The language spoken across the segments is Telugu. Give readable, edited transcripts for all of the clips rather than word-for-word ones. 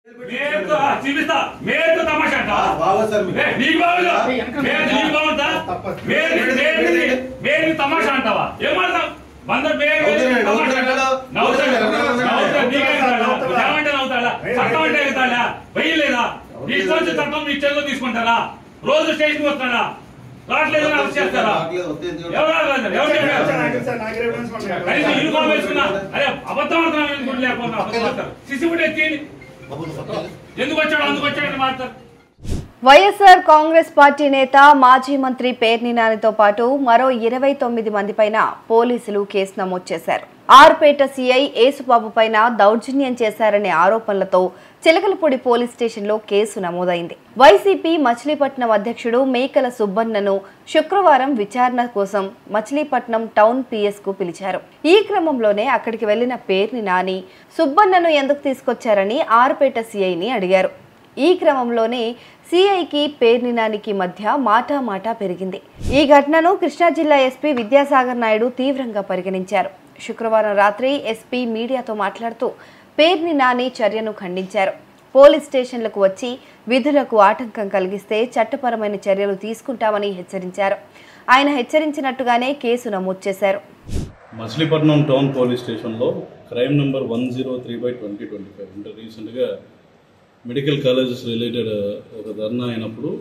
చూపిస్తా మేరు తమాషా మేరు తమాషా అంటావా ఏమంటావు ఏమంటే అవుతాడా చట్టం అంటే అవుతాడా వెయ్యలేదా ఇష్టం చట్టం మీ చేతిలో తీసుకుంటారా రోజు స్టేషన్ వస్తాడా రావట్లేదు అరెస్ట్ చేస్తారా యూనిఫామ్ వేసుకున్నా అరే అబద్ధం ఆడుతున్నా లేకపోతే సిసిబుడ్ ఎత్తి ఎందుకు వచ్చాడు అందుకు వచ్చాడని మాట్లాడతారు. వైఎస్ఆర్ కాంగ్రెస్ పార్టీ నేత మాజీ మంత్రి పేర్ని నానితో పాటు మరో 29 మంది పైన పోలీసులు కేసు నమోదు చేశారు. ఆర్పేట సీఐ ఏసుబాబు పైన దౌర్జన్యం చేశారనే ఆరోపణలతో చిలకలపూడి పోలీస్ స్టేషన్లో కేసు నమోదైంది. వైసీపీ మచిలీపట్నం అధ్యక్షుడు మేకల సుబ్బన్నను శుక్రవారం విచారణ కోసం మచిలీపట్నం టౌన్ పిఎస్ కు పిలిచారు. ఈ క్రమంలోనే అక్కడికి వెళ్లిన పేర్ని నాని సుబ్బన్నను ఎందుకు తీసుకొచ్చారని ఆర్పేట సీఐని అడిగారు. ఈ క్రమంలోనే సీఐకి పేర్ని నానికి మధ్య మాటా పెరిగింది. ఈ ఘటనను కృష్ణా జిల్లా ఎస్పీ విద్యాసాగర్ నాయుడు తీవ్రంగా పరిగణించారు. శుక్రవారం రాత్రి ఎస్పీ మీడియాతో మాట్లాడుతూ పేర్ని నాని చర్యను ఖండించారు. పోలీస్ స్టేషన్లకు వచ్చి విధులకు ఆటంకం కలిగిస్తే చట్టపరమైన చర్యలు తీసుకుంటామని హెచ్చరించారు. ఆయన హెచ్చరించినట్టుగానే కేసు నమోదు చేశారు. మచిలీపట్నం టౌన్ పోలీస్ స్టేషన్లో క్రైమ్ నెంబర్ 103/2025 అంటే రీసెంట్గా మెడికల్ కాలేజెస్ రిలేటెడ్ ఒక ధర్నా అయినప్పుడు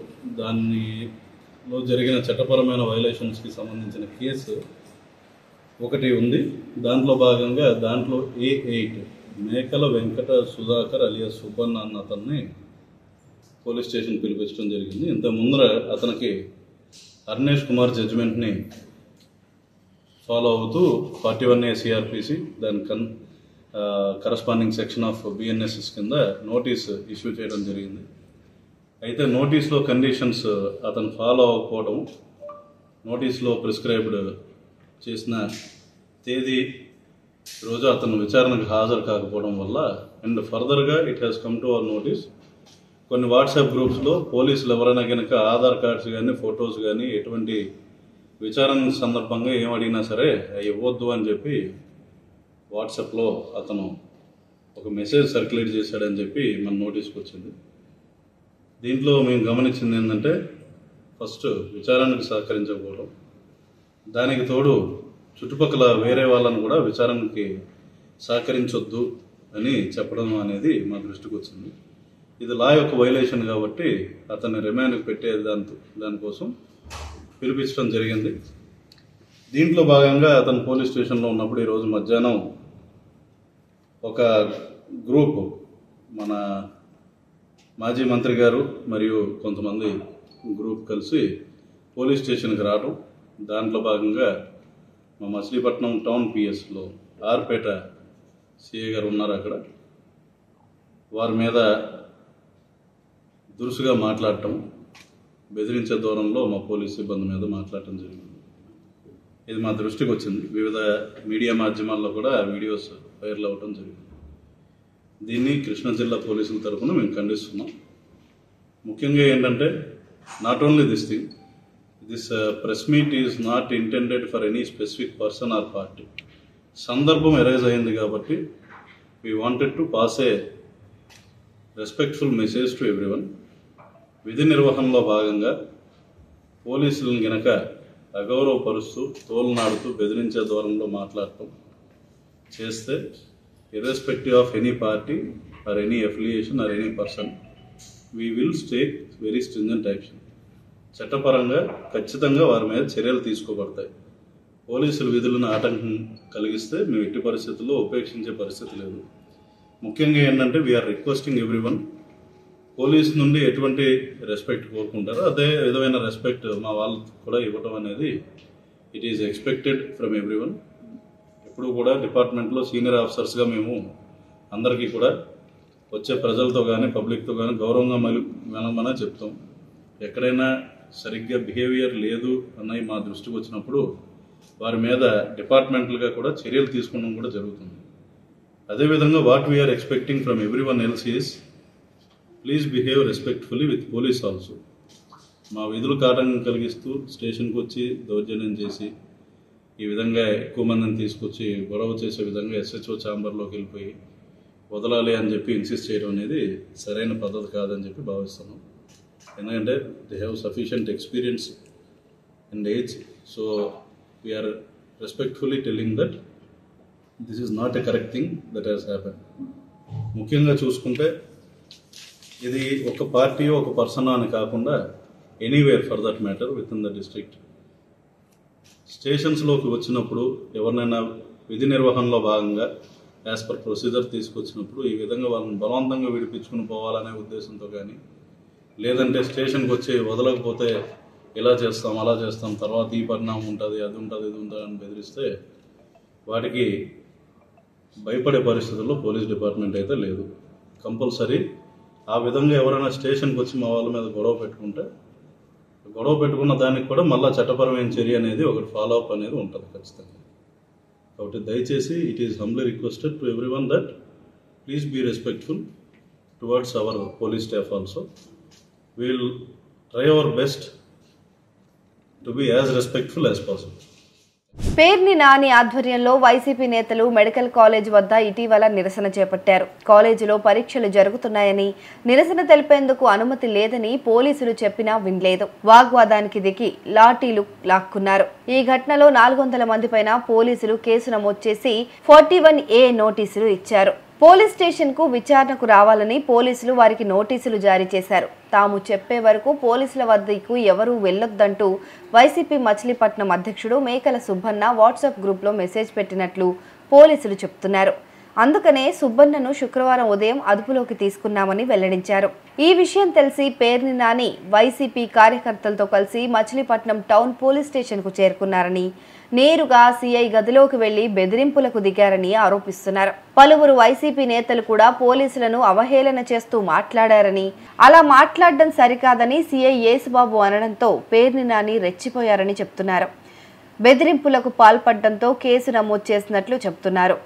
దానిలో జరిగిన చట్టపరమైన వైలేషన్స్కి సంబంధించిన కేసు ఒకటి ఉంది. దాంట్లో భాగంగా దాంట్లో A8 మేకల వెంకట సుధాకర్ అలియాస్ సుబ్బన్న అన్న అతన్ని పోలీస్ స్టేషన్ పిలిపించడం జరిగింది. ఇంత ముందర అతనికి అర్నేష్ కుమార్ జడ్జిమెంట్ని ఫాలో అవుతూ 41A CRPC దాని కరస్పాండింగ్ సెక్షన్ ఆఫ్ BNSS కింద నోటీస్ ఇష్యూ చేయడం జరిగింది. అయితే నోటీస్లో కండిషన్స్ అతను ఫాలో అవ్వకపోవడం, నోటీస్లో ప్రిస్క్రైబ్డ్ చేసిన తేదీ రోజు అతను విచారణకు హాజరు కాకపోవడం వల్ల అండ్ ఫర్దర్గా it has come to our notice కొన్ని వాట్సాప్ గ్రూప్స్లో పోలీసులు ఎవరైనా కనుక ఆధార్ కార్డ్స్ కానీ ఫొటోస్ కానీ ఎటువంటి విచారణ సందర్భంగా ఏమడిగినా సరే ఇవ్వద్దు అని చెప్పి వాట్సాప్లో అతను ఒక మెసేజ్ సర్క్యులేట్ చేశాడని చెప్పి మన నోటీస్కి వచ్చింది. దీంట్లో మేము గమనించింది ఏంటంటే ఫస్ట్ విచారణకు సహకరించకపోవడం, దానికి తోడు చుట్టుపక్కల వేరే వాళ్ళను కూడా విచారణకి సహకరించొద్దు అని చెప్పడం అనేది మా దృష్టికి వచ్చింది. ఇది లా యొక్క వైలేషన్ కాబట్టి అతన్ని రిమాండ్కి పెట్టే దానికోసం పిలిపించడం జరిగింది. దీంట్లో భాగంగా అతను పోలీస్ స్టేషన్లో ఉన్నప్పుడు ఈరోజు మధ్యాహ్నం ఒక గ్రూప్ మన మాజీ మంత్రి గారు మరియు కొంతమంది గ్రూప్ కలిసి పోలీస్ స్టేషన్కి రావడం, దాంట్లో భాగంగా మా మచిలీపట్నం టౌన్ పిఎస్లో ఆర్పేట సిఐ గారు ఉన్నారు. అక్కడ వారి మీద దురుసుగా మాట్లాడటం, బెదిరించే దూరంలో మా పోలీస్ సిబ్బంది మీద మాట్లాడటం జరిగింది. ఇది మా దృష్టికి వచ్చింది. వివిధ మీడియా మాధ్యమాల్లో కూడా వీడియోస్ వైరల్ అవ్వడం జరిగింది. దీన్ని కృష్ణా జిల్లా పోలీసుల తరఫున మేము ఖండిస్తున్నాం. ముఖ్యంగా ఏంటంటే not only this press meet is not intended for any specific person or party. సందర్భం ఎరైజ్ అయింది కాబట్టి we wanted to pass A respectful message to everyone. విధి నిర్వహణలో భాగంగా పోలీసులను గనక అగౌరవపరుస్తూ తోలునాడుతూ బెదిరించే దూరంలో మాట్లాడటం చేస్తే irrespective of any party or any affiliation or any person we will take very stringent action. చట్టపరంగా ఖచ్చితంగా వారి మీద చర్యలు తీసుకోబడతాయి. పోలీసుల విధులను ఆటంకం కలిగిస్తే మేము ఎట్టి పరిస్థితుల్లో ఉపేక్షించే పరిస్థితి లేదు. ముఖ్యంగా ఏంటంటే వీఆర్ రిక్వెస్టింగ్ ఎవ్రీవన్, పోలీస్ నుండి ఎటువంటి రెస్పెక్ట్ కోరుకుంటారో అదే విధమైన రెస్పెక్ట్ మా వాళ్ళకి కూడా ఇవ్వటం అనేది it is expected from everyone. ఎప్పుడు కూడా డిపార్ట్మెంట్లో సీనియర్ ఆఫీసర్స్గా మేము అందరికీ కూడా వచ్చే ప్రజలతో కానీ పబ్లిక్తో కానీ గౌరవంగా మెలగమని చెప్తాం. ఎక్కడైనా సరిగ్గా బిహేవియర్ లేదు అన్నవి మా దృష్టికి వచ్చినప్పుడు వారి మీద డిపార్ట్మెంటల్గా కూడా చర్యలు తీసుకోవడం కూడా జరుగుతుంది. అదేవిధంగా what we are expecting from everyone else is please behave respectfully with police also. మా విధులకు ఆటంకం కలిగిస్తూ స్టేషన్కి వచ్చి దౌర్జన్యం చేసి ఈ విధంగా ఎక్కువ మందిని తీసుకొచ్చి గొడవ చేసే విధంగా SHO ఛాంబర్లోకి వెళ్ళిపోయి వదలాలి అని చెప్పి ఇన్సిస్ట్ చేయడం అనేది సరైన పద్ధతి కాదని చెప్పి భావిస్తున్నాం. ఎందుకంటే they have sufficient experience and age. So we are respectfully telling that this is not a correct thing that has happen. ముఖ్యంగా చూసుకుంటే ఇది ఒక పార్టీ ఒక పర్సన్ అని కాకుండా anywhere for that matter within the district. స్టేషన్స్లోకి వచ్చినప్పుడు ఎవరినైనా విధి నిర్వహణలో భాగంగా యాజ్ పర్ ప్రొసీజర్ తీసుకొచ్చినప్పుడు ఈ విధంగా వాళ్ళని బలవంతంగా విడిపించుకుని పోవాలనే ఉద్దేశంతో కానీ, లేదంటే స్టేషన్కి వచ్చి వదలకపోతే ఇలా చేస్తాం అలా చేస్తాం తర్వాత ఈ పరిణామం ఉంటుంది అది ఉంటుంది ఇది ఉంటుంది అని బెదిరిస్తే వాటికి భయపడే పరిస్థితుల్లో పోలీస్ డిపార్ట్మెంట్ అయితే లేదు. కంపల్సరీ ఆ విధంగా ఎవరైనా స్టేషన్కి వచ్చి మా వాళ్ళ మీద గొడవ పెట్టుకున్న దానికి కూడా మళ్ళీ చట్టపరమైన చర్య అనేది ఒకటి ఫాలో అప్ అనేది ఉంటుంది ఖచ్చితంగా. కాబట్టి దయచేసి it is humbly requested to everyone that please be respectful towards our police staff also. We will try our best to be as respectful as possible. Perni Nani ఆధ్వర్యంలో వైసీపీ నేతలు మెడికల్ కాలేజ్ వద్ద ఇటీవల నిరసన చేపట్టారు. కాలేజీలో పరీక్షలు జరుగుతున్నాయని, నిరసన తెలిపేందుకు అనుమతి లేదని పోలీసులు చెప్పినా వినలేదు. వాగ్వాదానికి దిగి లాఠీలు లాక్కున్నారు. ఈ ఘటనలో 400 మంది పైన పోలీసులు కేసు నమోదు చేసి 41A నోటీసులు ఇచ్చారు. పోలీస్ స్టేషన్ కు విచారణకు రావాలని పోలీసులు వారికి నోటీసులు జారీ చేశారు. తాము చెప్పే వరకు పోలీసుల వద్దకు ఎవరూ వెళ్లొద్దంటూ వైసీపీ మచిలీపట్నం అధ్యక్షుడు మేకల సుబ్బన్న వాట్సాప్ గ్రూప్లో మెసేజ్ పెట్టినట్లు పోలీసులు చెప్తున్నారు. అందుకనే సుబ్బన్నను శుక్రవారం ఉదయం అదుపులోకి తీసుకున్నామని వెల్లడించారు. ఈ విషయం తెలిసి పేర్ని నాని వైసీపీ కార్యకర్తలతో కలిసి మచిలీపట్నం టౌన్ పోలీస్ స్టేషన్ కు చేరుకున్నారని, నేరుగా సీఐ గదిలోకి వెళ్లి బెదిరింపులకు దిగారని ఆరోపిస్తున్నారు. పలువురు వైసీపీ నేతలు కూడా పోలీసులను అవహేళన చేస్తూ మాట్లాడారని, అలా మాట్లాడడం సరికాదని సీఐ యేసుబాబు అనడంతో పేర్ని నాని రెచ్చిపోయారని చెప్తున్నారు. బెదిరింపులకు పాల్పడడంతో కేసు నమోదు చేసినట్లు చెప్తున్నారు.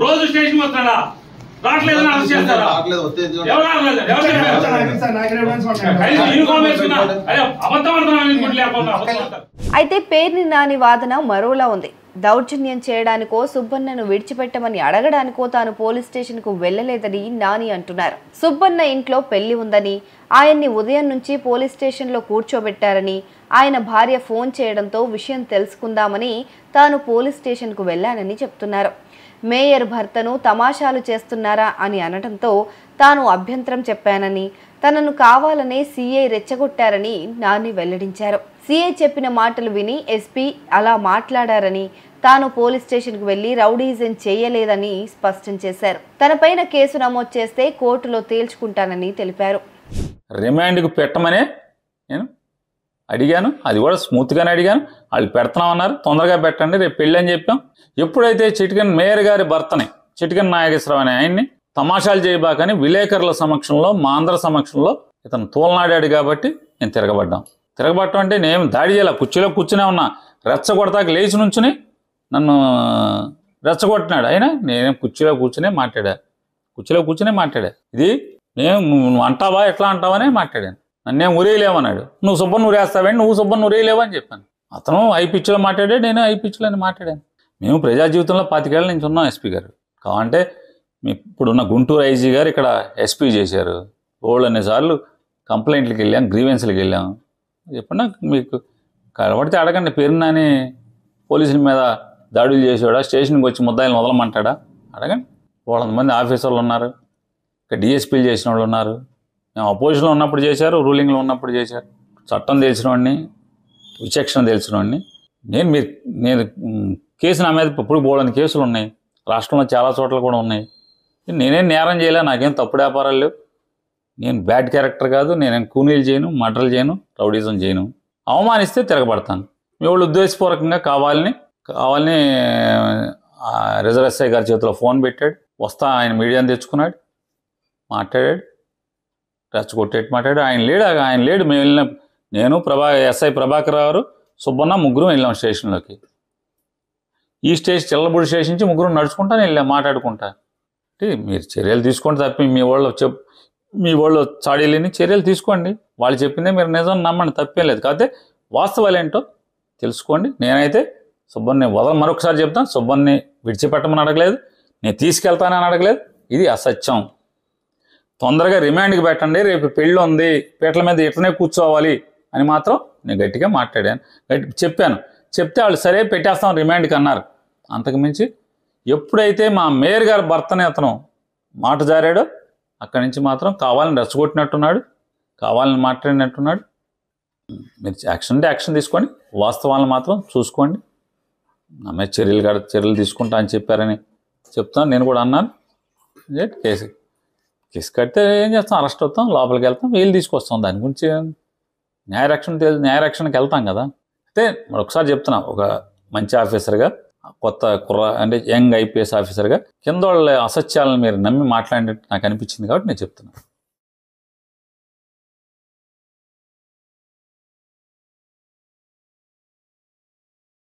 రోజు స్టేషన్ వస్తాడా? రావట్లేదని అరెస్ట్ చేస్తారా? అయితే పేర్ని నాని వాదన మరోలా ఉంది. దౌర్జన్యం చేయడానికో సుబ్బన్నను విడిచిపెట్టమని అడగడానికో తాను పోలీస్ స్టేషన్ కు వెళ్లలేదని నాని అంటున్నారు. సుబ్బన్న ఇంట్లో పెళ్లి ఉందని, ఆయన్ని ఉదయం నుంచి పోలీస్ స్టేషన్ లో కూర్చోబెట్టారని, ఆయన భార్య ఫోన్ చేయడంతో విషయం తెలుసుకుందామని తాను పోలీస్ స్టేషన్ కు వెళ్లానని చెప్తున్నారు. మేయర్ భర్తను తమాషాలు చేస్తున్నారా అని అనడంతో తాను అభ్యంతరం చెప్పానని, తనను కావాలనే సీఐ రెచ్చగొట్టారని నాని వెల్లడించారు. సీఐ చెప్పిన మాటలు విని ఎస్పీ అలా మాట్లాడారని, తాను పోలీస్ స్టేషన్ కు వెళ్లి రౌడీజం చేయలేదని స్పష్టం చేశారు. తనపైన కేసు నమోదు చేస్తే కోర్టులో తేల్చుకుంటానని తెలిపారు. రిమాండ్కు పెట్టమనే నేను అడిగాను, అది కూడా స్మూత్గానే అడిగాను. వాళ్ళు పెడుతున్నామన్నారు, తొందరగా పెట్టండి, రేపు పెళ్ళి అని చెప్పాం. ఎప్పుడైతే చిటికెన్ మేయర్ గారి భర్తని చిటికెన్ నాగేశ్వరరావు అనే ఆయన్ని తమాషాలు చేయబాకని విలేకరుల సమక్షంలో, మా అందరి సమక్షంలో ఇతను తోలనాడాడు కాబట్టి నేను తిరగబట్టం అంటే నేను దాడి చేయాల, కుర్చీలో కూర్చునే ఉన్నా, రెచ్చగొడతాక లేచి నుంచుని నన్ను రెచ్చగొట్టినాడు. అయినా నేనేం కుర్చీలో కూర్చునే మాట్లాడా. ఇది నువ్వు అంటావా ఎట్లా అంటావనే మాట్లాడాను. నన్నేం ఉరేయలేమన్నాడు. నువ్వు సుబ్బన్న ఉరేస్తావేంటి, నువ్వు సుబ్బన్న ఉరేయలేవని చెప్పాను. అతను ఐపిచ్లో మాట్లాడాడు, నేను ఐపిచ్లోనే మాట్లాడాను. మేము ప్రజా జీవితంలో 25 ఏళ్ళ నుంచి ఉన్నాం. ఎస్పీ గారు కావంటే ఇప్పుడున్న గుంటూరు ఐజీ గారు ఇక్కడ ఎస్పీ చేశారు. అన్నిసార్లు కంప్లైంట్లకు వెళ్ళాం, గ్రీవెన్స్లకు వెళ్ళాం. ఎప్పుడన్నా మీకు కలబడితే అడగండి, పేరు నాని పోలీసుల మీద దాడులు చేసేవాడా, స్టేషన్కి వచ్చి ముద్దాయిలను వదలమంటాడా అడగండి. 100 మంది ఆఫీసర్లు ఉన్నారు, ఇక్కడ డిఎస్పీలు చేసిన వాళ్ళు ఉన్నారు. మేము అపోజిషన్లో ఉన్నప్పుడు చేశారు, రూలింగ్లో ఉన్నప్పుడు చేశారు. చట్టం తెలిసిన వాడిని, విచక్షణ తెలిసిన వాడిని నేను కేసు నా మీద ఇప్పుడు పోవడానికి కేసులు ఉన్నాయి, రాష్ట్రంలో చాలా చోట్ల కూడా ఉన్నాయి. నేనేం నేరం చేయలే, నాకేం తప్పుడు వ్యాపారాలు లేవు, నేను బ్యాడ్ క్యారెక్టర్ కాదు, నేనేం కూనీలు చేయను, మర్డర్లు చేయను, రౌడీజం చేయను. అవమానిస్తే తిరగబడతాను. మీ వాళ్ళు ఉద్దేశపూర్వకంగా కావాలని రిజర్వ్ ఎస్ఐ గారి చేతిలో ఫోన్ పెట్టాడు, వస్తా ఆయన మీడియాని తెచ్చుకున్నాడు, మాట్లాడాడు, రెచ్చగొట్టేట్టు మాట్లాడాడు. ఆయన లేడు. మేము వెళ్ళిన నేను ఎస్ఐ ప్రభాకర్ గారు, సుబ్బన్న ముగ్గురు వెళ్ళాం స్టేషన్లోకి. ఈ చిల్లబుడి స్టేషన్ నుంచి ముగ్గురు నడుచుకుంటాను వెళ్ళాం, మాట్లాడుకుంటా. అంటే మీరు చర్యలు తీసుకుంటే తప్పి మీ వాళ్ళు మీ వాళ్ళు చాడీలని చర్యలు తీసుకోండి. వాళ్ళు చెప్పిందే మీరు నిజం నమ్మండి, తప్పేం లేదు. కాకపోతే వాస్తవాలు ఏంటో తెలుసుకోండి. నేనైతే సుబ్బన్ని మరొకసారి చెప్తాను, సుబ్బన్ని విడిచిపెట్టమని అడగలేదు, నేను తీసుకెళ్తానని అడగలేదు. ఇది అసత్యం. తొందరగా రిమాండ్కి పెట్టండి, రేపు పెళ్ళి ఉంది, పీటల మీద ఇట్లనే కూర్చోవాలి అని మాత్రం నేను గట్టిగా మాట్లాడాను, చెప్పాను. చెప్తే వాళ్ళు సరే పెట్టేస్తాం రిమాండ్కి అన్నారు. అంతకుమించి ఎప్పుడైతే మా మేయర్ గారి భర్తని అతను మాట జారాడో అక్కడి నుంచి మాత్రం కావాలని రెచ్చగొట్టినట్టున్నాడు, కావాలని మాట్లాడినట్టున్నాడు. మీరు యాక్షన్ అంటే యాక్షన్ తీసుకోండి, వాస్తవాలను మాత్రం చూసుకోండి. నా మీద చర్యలు తీసుకుంటా అని చెప్పారని చెప్తాను. నేను కూడా అన్నాను. కేసు కడితే ఏం చేస్తాం, అరెస్ట్ అవుతాం, లోపలికి వెళ్తాం, వీళ్ళు తీసుకొస్తాం. దాని గురించి న్యాయరక్షణకి వెళ్తాం కదా. అయితే మరొకసారి చెప్తున్నా, ఒక మంచి ఆఫీసర్గా, కొత్త అంటే యంగ్ IPS ఆఫీసర్గా కింద వాళ్ళ అసత్యాలను మీరు నమ్మి మాట్లాడినట్టు నాకు అనిపించింది కాబట్టి నేను చెప్తున్నాను.